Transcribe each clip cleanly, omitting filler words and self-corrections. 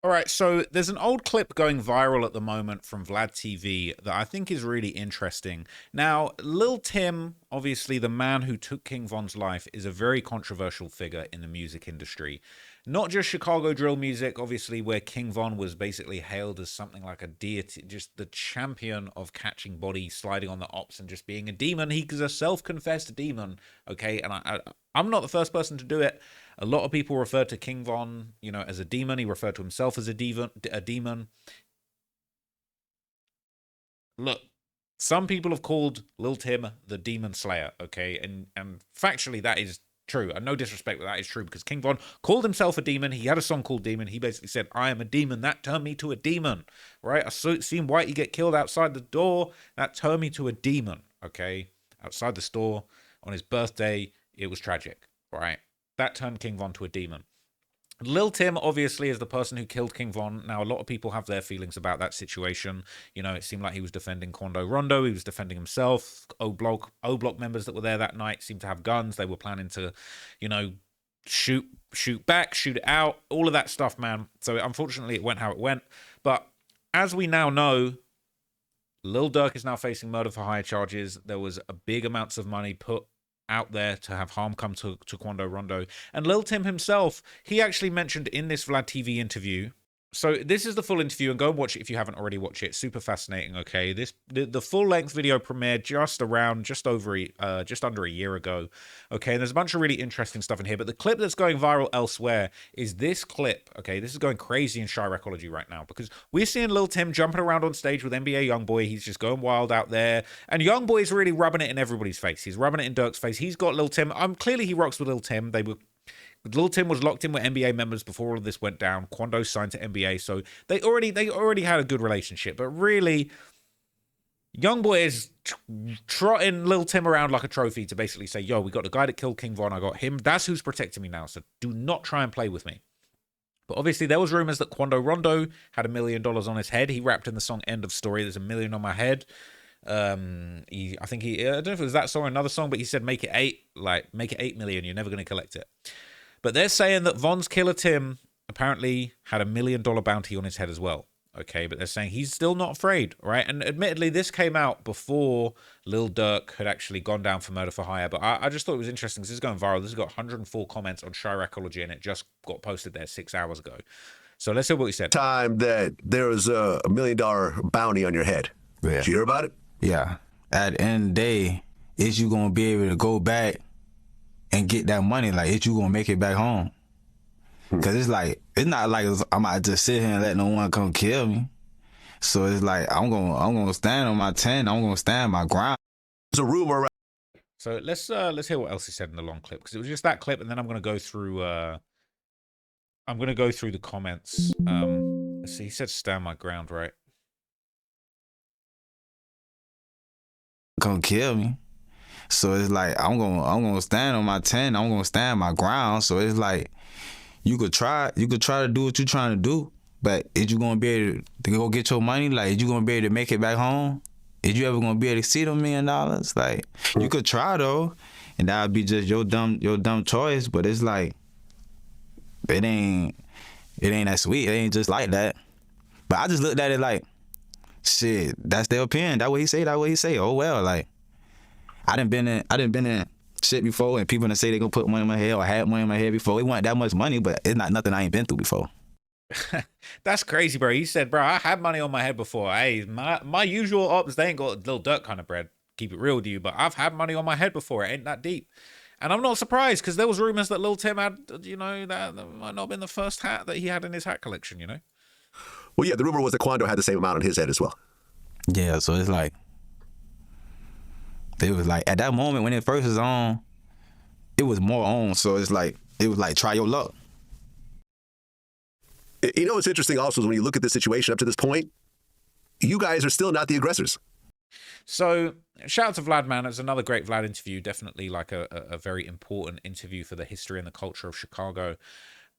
All right, so there's an old clip going viral at the moment from Vlad TV that I think is really interesting. Now, Lil Tim, obviously the man who took King Von's life, is a very controversial figure in the music industry. Not just Chicago drill music, obviously, where King Von was basically hailed as something like a deity, just the champion of catching bodies, sliding on the ops, and just being a demon. He's a self-confessed demon, okay? And I'm not the first person to do it. A lot of people refer to King Von, as a demon. He referred to himself as a demon. Look, some people have called Lil Tim the Demon Slayer, okay? And factually, that is true. And no disrespect, but that is true because King Von called himself a demon. He had a song called Demon. He basically said, I am a demon. That turned me to a demon, right? I seen Whitey get killed outside the door. That turned me to a demon, okay? Outside the store on his birthday, it was tragic, right? That turned King Von to a demon. Lil Tim, obviously, is the person who killed King Von. Now, a lot of people have their feelings about that situation. It seemed like he was defending Quando Rondo. He was defending himself. O-Block members that were there that night seemed to have guns. They were planning to, shoot back, shoot it out, all of that stuff, man. So, unfortunately, it went how it went. But as we now know, Lil Durk is now facing murder for hire charges. There was a big amounts of money put out there to have harm come to Quando Rondo. And Lil Tim himself, he actually mentioned in this Vlad TV interview, so this is the full interview, and go and watch it if you haven't already watched it. It's super fascinating, okay? The full-length video premiered just under a year ago, okay? And there's a bunch of really interesting stuff in here, but the clip that's going viral elsewhere is this clip, okay? This is going crazy in Chiracology right now, because we're seeing Lil Tim jumping around on stage with NBA Youngboy. He's just going wild out there, and Youngboy's really rubbing it in everybody's face. He's rubbing it in Dirk's face. He's got Lil Tim. Clearly he rocks with Lil Tim. Lil Tim was locked in with NBA members before all of this went down. Quando signed to NBA, so they already had a good relationship. But really, Youngboy is trotting Lil Tim around like a trophy to basically say, yo, we got the guy that killed King Von. I got him. That's who's protecting me now, so do not try and play with me. But obviously, there was rumors that Quando Rondo had $1 million on his head. He rapped in the song End of Story, there's $1 million on my head. I don't know if it was that song or another song, but he said, make it 8 million. You're never going to collect it. But they're saying that Von's killer Tim apparently had $1 million bounty on his head as well. Okay, but they're saying he's still not afraid, right? And admittedly, this came out before Lil Durk had actually gone down for murder for hire. But I just thought it was interesting because this is going viral. This has got 104 comments on Chiracology, and it just got posted there 6 hours ago. So let's see what he said. Time that there was a $1 million bounty on your head. Yeah. Did you hear about it? Yeah. At the end of the day, is you going to be able to go back and get that money? Like, is you gonna make it back home? Cause it's not like I might just sit here and let no one come kill me. So it's like I'm gonna stand on my 10. I'm gonna stand my ground. There's a rumor. So let's hear what else he said in the long clip, because it was just that clip, and then I'm gonna go through the comments. Let's see, he said stand my ground, right? Come kill me. So it's like I'm gonna stand on my 10. I'm gonna stand my ground. So it's like you could try to do what you're trying to do, but is you gonna be able to go get your money? Like, is you gonna be able to make it back home? Is you ever gonna be able to see them $1 million? Like, you could try though, and that would be just your dumb choice. But it's like it ain't that sweet. It ain't just like that. But I just looked at it like, shit, that's their opinion. That what he say. Oh well, like. I done been in shit before, and people that say they gonna put money in my head or had money in my head before. It wasn't that much money, but it's not nothing I ain't been through before. That's crazy, bro. He said, bro, I had money on my head before. Hey, my usual ops, they ain't got Lil Durk kind of bread. Keep it real with you, but I've had money on my head before. It ain't that deep. And I'm not surprised, because there was rumors that Lil Tim had, that might not have been the first hat that he had in his hat collection, Well, yeah, the rumor was that Quando had the same amount on his head as well. Yeah, so it's like, it was like, at that moment when it first was on, it was more on. So it was like, try your luck. What's interesting also is when you look at this situation up to this point, you guys are still not the aggressors. So shout out to Vlad, man. It's another great Vlad interview. Definitely like a very important interview for the history and the culture of Chicago.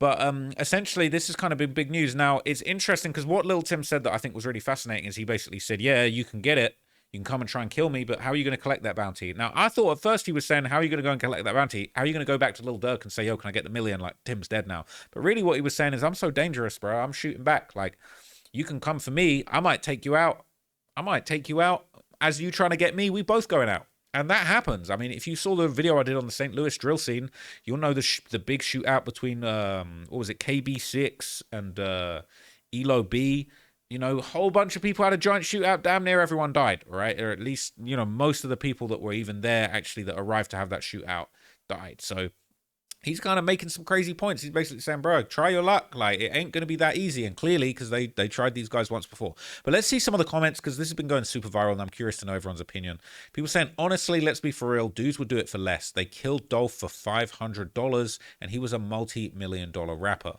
But essentially, this has kind of been big news. Now, it's interesting because what Lil Tim said that I think was really fascinating is he basically said, yeah, you can get it. You can come and try and kill me, but how are you going to collect that bounty? Now, I thought at first he was saying, how are you going to go and collect that bounty? How are you going to go back to Lil Durk and say, yo, can I get the million? Like, Tim's dead now. But really what he was saying is, I'm so dangerous, bro. I'm shooting back. Like, you can come for me. I might take you out. I might take you out. As you trying to get me, we both going out. And that happens. I mean, if you saw the video I did on the St. Louis drill scene, you'll know the big shootout between, what was it, KB6 and Elo B. You know, a whole bunch of people had a giant shootout. Damn near everyone died, right? Or at least, you know, most of the people that were even there actually that arrived to have that shootout died. So he's kind of making some crazy points. He's basically saying, bro, try your luck. Like, it ain't going to be that easy. And clearly, because they tried these guys once before. But let's see some of the comments, because this has been going super viral, and I'm curious to know everyone's opinion. People saying, honestly, let's be for real. Dudes would do it for less. They killed Dolph for $500, and he was a multi-million-dollar rapper.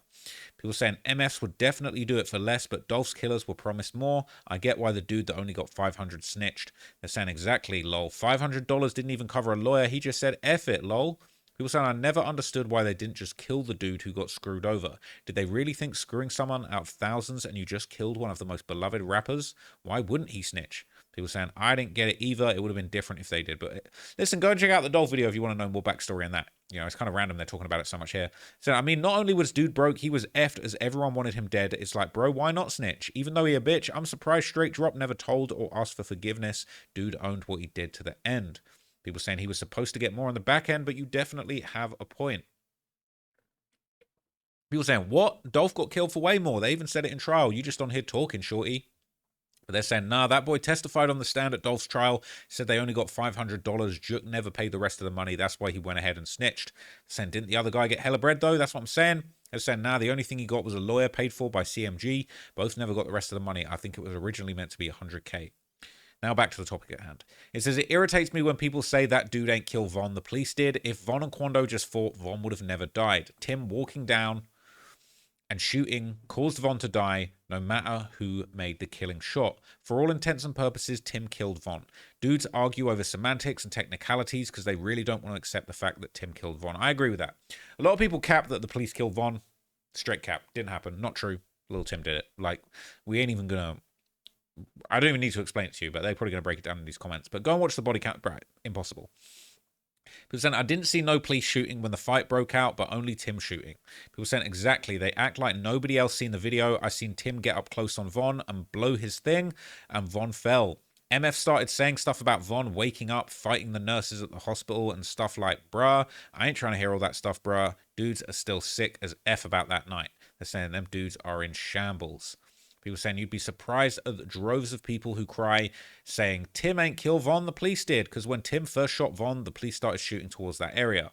People saying MFs would definitely do it for less, but Dolph's killers were promised more. I get why the dude that only got 500 snitched. They're saying exactly, lol. $500 didn't even cover a lawyer. He just said, F it, lol. People saying I never understood why they didn't just kill the dude who got screwed over. Did they really think screwing someone out of thousands and you just killed one of the most beloved rappers? Why wouldn't he snitch? People saying I didn't get it either. It would have been different if they did. But listen, go and check out the Dolph video if you want to know more backstory on that. You know, it's kind of random they're talking about it so much here. So, I mean, not only was dude broke, he was effed as everyone wanted him dead. It's like, bro, why not snitch? Even though he a bitch, I'm surprised Straight Drop never told or asked for forgiveness. Dude owned what he did to the end. People saying he was supposed to get more on the back end, but you definitely have a point. People saying, what? Dolph got killed for way more. They even said it in trial. You just on here talking, shorty. But they're saying, nah, that boy testified on the stand at Dolph's trial, said they only got $500. Juk never paid the rest of the money. That's why he went ahead and snitched. Saying, didn't the other guy get hella bread, though? That's what I'm saying. They're saying, nah, the only thing he got was a lawyer paid for by CMG. Both never got the rest of the money. I think it was originally meant to be $100K. Now back to the topic at hand. It says, it irritates me when people say that dude ain't kill Von, the police did. If Von and Quando just fought, Von would have never died. Tim walking down and shooting caused Von to die, no matter who made the killing shot. For all intents and purposes, Tim killed Von. Dudes argue over semantics and technicalities because they really don't want to accept the fact that Tim killed Von. I agree with that. A lot of people cap that the police killed Von. Straight cap. Didn't happen. Not true. Lil Tim did it. Like, we ain't even gonna... I don't even need to explain it to you, but they're probably going to break it down in these comments. But go and watch the body count. Right, impossible. People saying, I didn't see no police shooting when the fight broke out, but only Tim shooting. People saying, exactly. They act like nobody else seen the video. I seen Tim get up close on Von and blow his thing, and Von fell. MF started saying stuff about Von waking up, fighting the nurses at the hospital and stuff like, bruh, I ain't trying to hear all that stuff, bruh. Dudes are still sick as F about that night. They're saying them dudes are in shambles. People saying you'd be surprised at the droves of people who cry saying, Tim ain't kill Von, the police did. Because when Tim first shot Von, the police started shooting towards that area.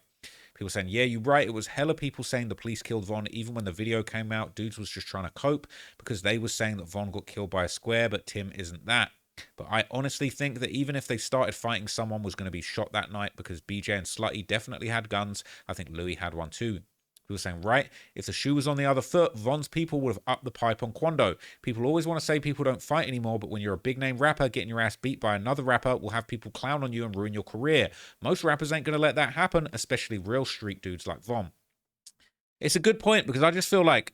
People saying, yeah, you're right. It was hella people saying the police killed Von. Even when the video came out, dudes was just trying to cope because they was saying that Von got killed by a square, but Tim isn't that. But I honestly think that even if they started fighting, someone was going to be shot that night because BJ and Slutty definitely had guns. I think Louis had one too. People saying, right, if the shoe was on the other foot, Von's people would have upped the pipe on Quando. People always want to say people don't fight anymore, but when you're a big name rapper, getting your ass beat by another rapper will have people clown on you and ruin your career. Most rappers ain't going to let that happen, especially real street dudes like Von. It's a good point because I just feel like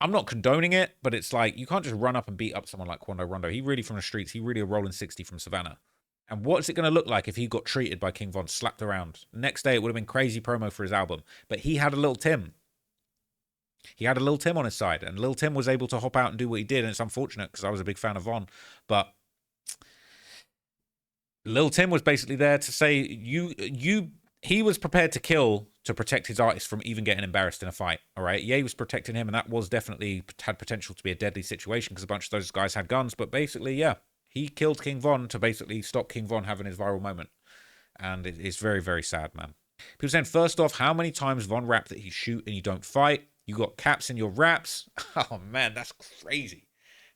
I'm not condoning it, but it's like you can't just run up and beat up someone like Quando Rondo. He really from the streets. He really a rolling 60 from Savannah. And what's it going to look like if he got treated by King Von, slapped around? Next day, it would have been crazy promo for his album. But he had a Lil Tim. He had a Lil Tim on his side. And Lil Tim was able to hop out and do what he did. And it's unfortunate because I was a big fan of Von. But Lil Tim was basically there to say, he was prepared to kill to protect his artist from even getting embarrassed in a fight. All right. Yeah, he was protecting him. And that was definitely had potential to be a deadly situation because a bunch of those guys had guns. But basically, yeah. He killed King Von to basically stop King Von having his viral moment. And it's very, very sad, man. People saying, first off, how many times Von rapped that he shoot and you don't fight? You got caps in your raps? Oh, man, that's crazy.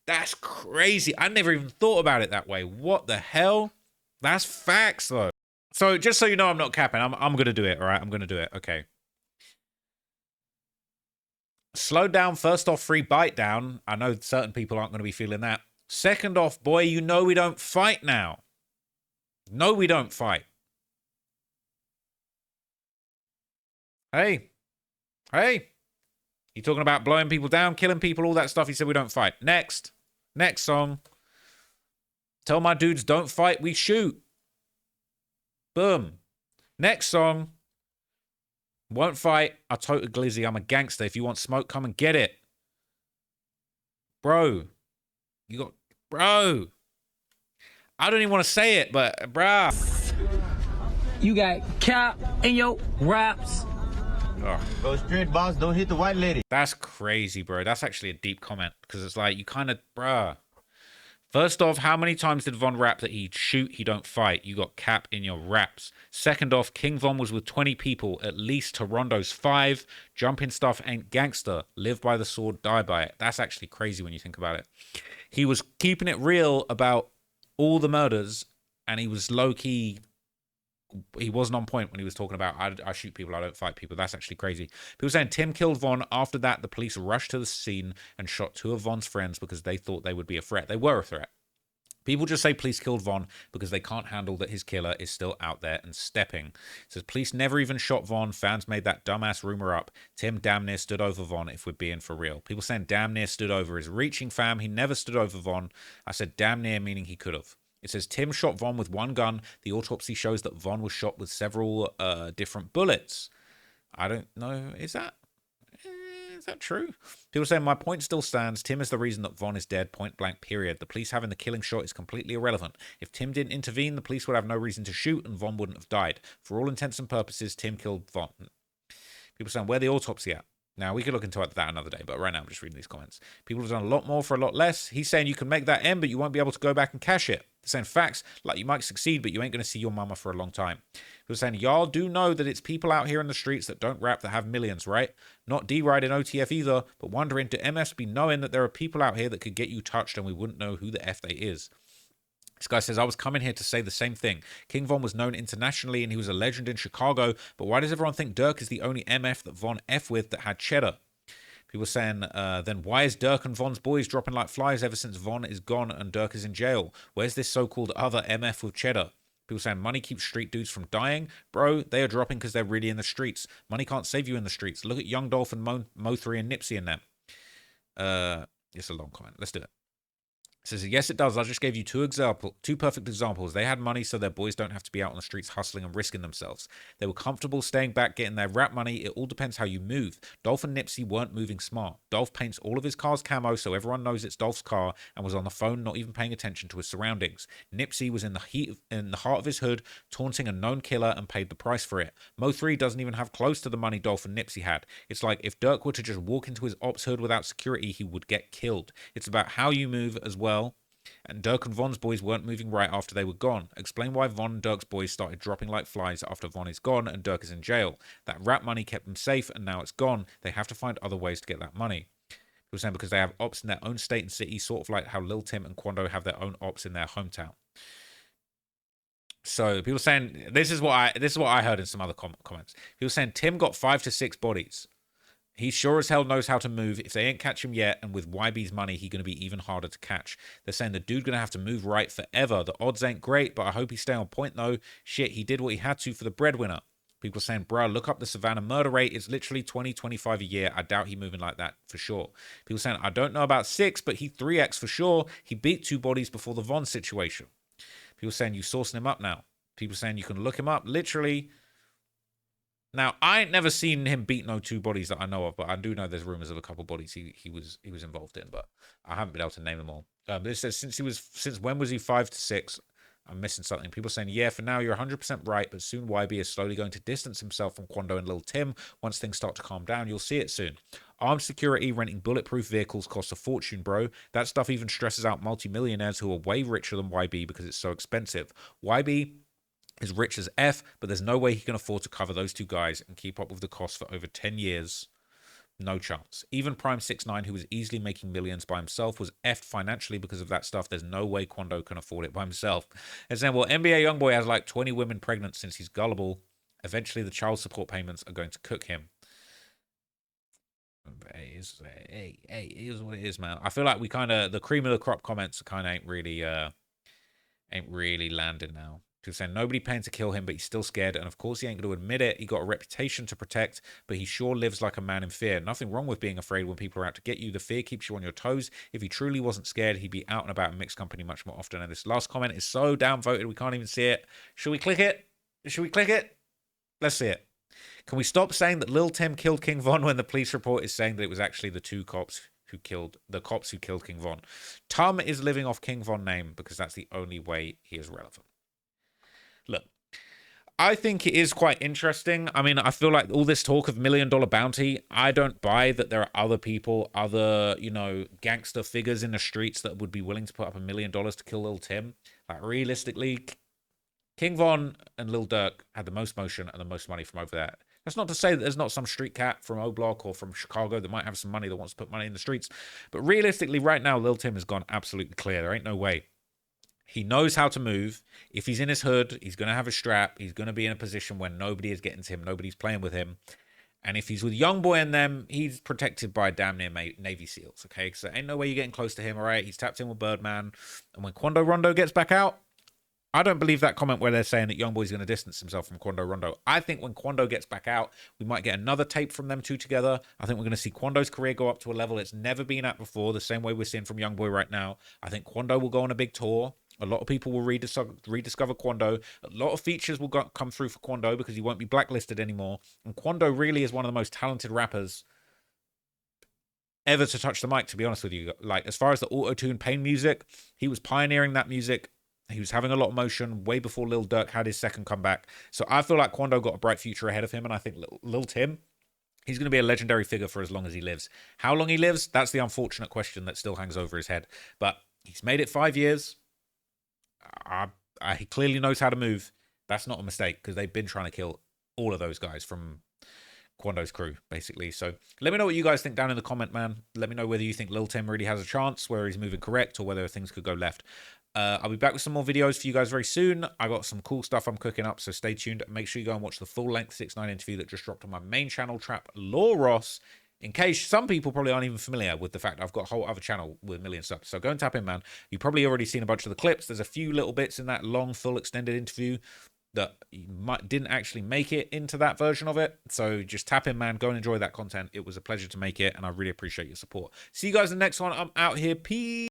That's crazy. I never even thought about it that way. What the hell? That's facts, though. So just so you know I'm not capping, I'm going to do it, all right? I'm going to do it. Okay. Slow down. First off, free bite down. I know certain people aren't going to be feeling that. Second off, boy, you know we don't fight now. No, we don't fight. Hey. You talking about blowing people down, killing people, all that stuff. He said we don't fight. Next song. Tell my dudes don't fight, we shoot. Boom. Next song. Won't fight. I total glizzy. I'm a gangster. If you want smoke, come and get it. Bro. Bro. I don't even want to say it, but bruh. You got cap in your raps. Oh. Go straight, boss. Don't hit the white lady. That's crazy, bro. That's actually a deep comment because it's like you kind of, bruh. First off, how many times did Von rap that he'd shoot, he don't fight? You got cap in your raps. Second off, King Von was with 20 people, at least Toronto's 5. Jumping stuff ain't gangster. Live by the sword, die by it. That's actually crazy when you think about it. He was keeping it real about all the murders, and he was low-key. He wasn't on point when he was talking about, I shoot people, I don't fight people. That's actually crazy. People saying Tim killed Von. After that, the police rushed to the scene and shot 2 of Von's friends because they thought they would be a threat. They were a threat. People just say police killed Von because they can't handle that his killer is still out there and stepping. It says police never even shot Von. Fans made that dumbass rumor up. Tim damn near stood over Von if we're being for real. People saying damn near stood over is reaching, fam. He never stood over Von. I said damn near, meaning he could have. It says Tim shot Von with 1 gun. The autopsy shows that Von was shot with several different bullets. I don't know. Is that true? People saying my point still stands. Tim is the reason that Von is dead, point blank, period. The police having the killing shot is completely irrelevant. If Tim didn't intervene, the police would have no reason to shoot and Von wouldn't have died. For all intents and purposes, Tim killed Von. People saying, where the autopsy at? Now, we could look into that another day, but right now I'm just reading these comments. People have done a lot more for a lot less. He's saying you can make that end, but you won't be able to go back and cash it. They're saying facts, like you might succeed, but you ain't going to see your mama for a long time. People are saying, y'all do know that it's people out here in the streets that don't rap that have millions, right? Not D-Ride in OTF either, but wondering, do MFs be knowing that there are people out here that could get you touched and we wouldn't know who the F they is? This guy says, I was coming here to say the same thing. King Von was known internationally and he was a legend in Chicago, but why does everyone think Dirk is the only MF that Von F with that had cheddar? People saying, then why is Dirk and Von's boys dropping like flies ever since Von is gone and Dirk is in jail? Where's this so-called other MF with cheddar? People saying money keeps street dudes from dying. Bro, they are dropping because they're really in the streets. Money can't save you in the streets. Look at Young Dolph and Mo3 and Nipsey and them. It's a long comment. Let's do it. It says, yes, it does. I just gave you two perfect examples. They had money so their boys don't have to be out on the streets hustling and risking themselves. They were comfortable staying back, getting their rap money. It all depends how you move. Dolph and Nipsey weren't moving smart. Dolph paints all of his cars camo so everyone knows it's Dolph's car and was on the phone not even paying attention to his surroundings. Nipsey was in the heart of his hood, taunting a known killer and paid the price for it. Mo3 doesn't even have close to the money Dolph and Nipsey had. It's like if Dirk were to just walk into his ops hood without security, he would get killed. It's about how you move as well. And Dirk and Von's boys weren't moving right after they were gone. Explain why Von and Dirk's boys started dropping like flies after Von is gone and Dirk is in jail. That rap money kept them safe and now it's gone. They have to find other ways to get that money. People saying because they have ops in their own state and city, sort of like how Lul Timm and Quando have their own ops in their hometown. So people saying this is what I heard in some other comments. People saying Tim got 5 to 6 bodies. He sure as hell knows how to move. If they ain't catch him yet, and with YB's money, he going to be even harder to catch. They're saying the dude going to have to move right forever. The odds ain't great, but I hope he stay on point, though. Shit, he did what he had to for the breadwinner. People are saying, bruh, look up the Savannah murder rate. It's literally 20, 25 a year. I doubt he moving like that for sure. People saying, I don't know about 6, but he 3X for sure. He beat 2 bodies before the Von situation. People saying, you sourcing him up now. People saying, you can look him up. Literally... Now, I ain't never seen him beat no 2 bodies that I know of, but I do know there's rumors of a couple bodies he was involved in, but I haven't been able to name them all. This says since when was he 5 to 6? I'm missing something. People saying, yeah, for now you're 100% right, but soon YB is slowly going to distance himself from Quando and Lul Timm. Once things start to calm down, you'll see it soon. Armed security, renting bulletproof vehicles costs a fortune, bro. That stuff even stresses out multimillionaires who are way richer than YB because it's so expensive. YB is rich as F, but there's no way he can afford to cover those 2 guys and keep up with the cost for over 10 years. No chance. Even Prime 6ix9ine, who was easily making millions by himself, was effed financially because of that stuff. There's no way Quando can afford it by himself. And saying, well, NBA Youngboy has like 20 women pregnant since he's gullible. Eventually, the child support payments are going to cook him. Hey, it is what it is, man. I feel like we kind of, the cream of the crop comments kind of ain't really landing now. He was saying nobody paying to kill him, but he's still scared. And of course, he ain't going to admit it. He got a reputation to protect, but he sure lives like a man in fear. Nothing wrong with being afraid when people are out to get you. The fear keeps you on your toes. If he truly wasn't scared, he'd be out and about in mixed company much more often. And this last comment is so downvoted, we can't even see it. Should we click it? Should we click it? Let's see it. Can we stop saying that Lul Timm killed King Von when the police report is saying that it was actually the cops who killed King Von? Tum is living off King Von name because that's the only way he is relevant. Look, I think it is quite interesting. I mean, I feel like all this talk of $1 million bounty, I don't buy that there are other people, other, gangster figures in the streets that would be willing to put up $1 million to kill Lul Timm. Like, realistically, King Von and Lil Durk had the most motion and the most money from over there. That's not to say that there's not some street cat from O-Block or from Chicago that might have some money that wants to put money in the streets. But realistically, right now, Lul Timm has gone absolutely clear. There ain't no way. He knows how to move. If he's in his hood, he's going to have a strap. He's going to be in a position where nobody is getting to him. Nobody's playing with him. And if he's with Youngboy and them, he's protected by damn near Navy SEALs, okay? So ain't no way you're getting close to him, all right? He's tapped in with Birdman. And when Quando Rondo gets back out, I don't believe that comment where they're saying that Youngboy's going to distance himself from Quando Rondo. I think when Quando gets back out, we might get another tape from them two together. I think we're going to see Quando's career go up to a level it's never been at before, the same way we're seeing from Youngboy right now. I think Quando will go on a big tour. A lot of people will rediscover Quando. A lot of features will come through for Quando because he won't be blacklisted anymore. And Quando really is one of the most talented rappers ever to touch the mic, to be honest with you. Like, as far as the auto-tune Pain music, he was pioneering that music. He was having a lot of motion way before Lil Durk had his second comeback. So I feel like Quando got a bright future ahead of him, and I think Lul Timm, he's going to be a legendary figure for as long as he lives. How long he lives, that's the unfortunate question that still hangs over his head. But he's made it 5 years. He clearly knows how to move. That's not a mistake because they've been trying to kill all of those guys from Quando's crew, basically. So let me know what you guys think down in the comment, man. Let me know whether you think Lul Timm really has a chance, whether he's moving correct, or whether things could go left. I'll be back with some more videos for you guys very soon. I got some cool stuff I'm cooking up, so stay tuned. Make sure you go and watch the full-length 6ix9ine interview that just dropped on my main channel, Trap Law Ross, in case some people probably aren't even familiar with the fact I've got a whole other channel with 1 million subs. So go and tap in, man. You've probably already seen a bunch of the clips. There's a few little bits in that long, full, extended interview that didn't actually make it into that version of it. So just tap in, man. Go and enjoy that content. It was a pleasure to make it, and I really appreciate your support. See you guys in the next one. I'm out here. Peace.